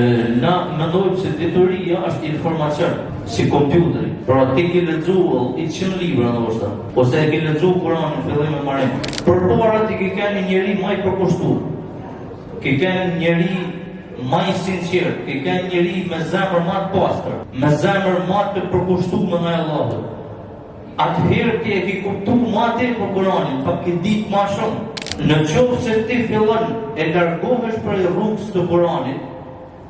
Na mendojmë se dituria është informacion, si kompjuteri. Pra ti ke lexuar i 100 libra ndoshta, ose e ke lexuar Kur'anin në fillim me marrë. Përpara ti ke qenë një njeri më i përkushtuar. Ke qenë njeri më i sinqert, ke qenë njeri me zemër më të pastër, me zemër më të përkushtuar me Allahun. Atëherë ti e ke kuptuar më tepër Kur'anin, pa ke ditë më shumë. Në qoftë se ti fillon e largohesh prej rrugës të Kur'anit,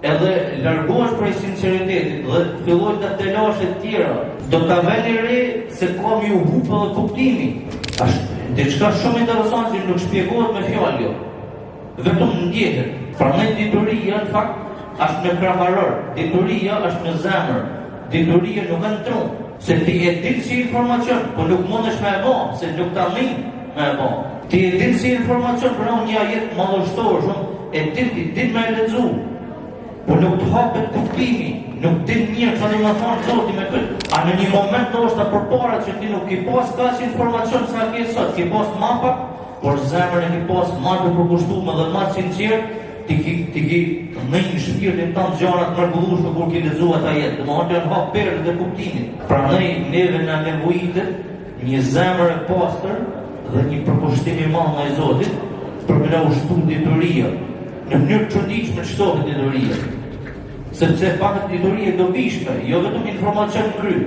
edhe largohesh prej sinqeritetit dhe filloj të telash e tjera, do ta vëni re se ka mi u hupa dhe kuptimi. Është diçka shumë interesante që nuk shpjegohet me fjalë. Vetëm ndjehet. Prandaj dituria në fakt është në kraharor, dituria është në zemër, dituria nuk në tru. Se ti e din si informacion, po nuk mundesh me e bo, se nuk ta min me e bo. Ti e din si informacion, pra një ajet madhështor shumë, e din me e lexu. Po nuk të hapet kuptimi, nuk din mirë që në më thonë Zoti me këtë. A në një moment do është përpara që ti nuk ki pas ka që informacion sa ke sot, ki pas mapa, por zemër e ki pas ma të përkushtume dhe ma sinqert, ti ki në një shpirtin të gjarat mërgullushme kur ki lexuar ata jetë, dhe më atë janë hap perët dhe kuptimit. Pra neve në nevojitet një zemër e pastër dhe një përkushtim i madh ndaj Zotit për me na ushtu dituria. Në mënyrë çuditshme shtohet dituria. Sepse pak dituria do bishme, jo vetëm informacion në kry.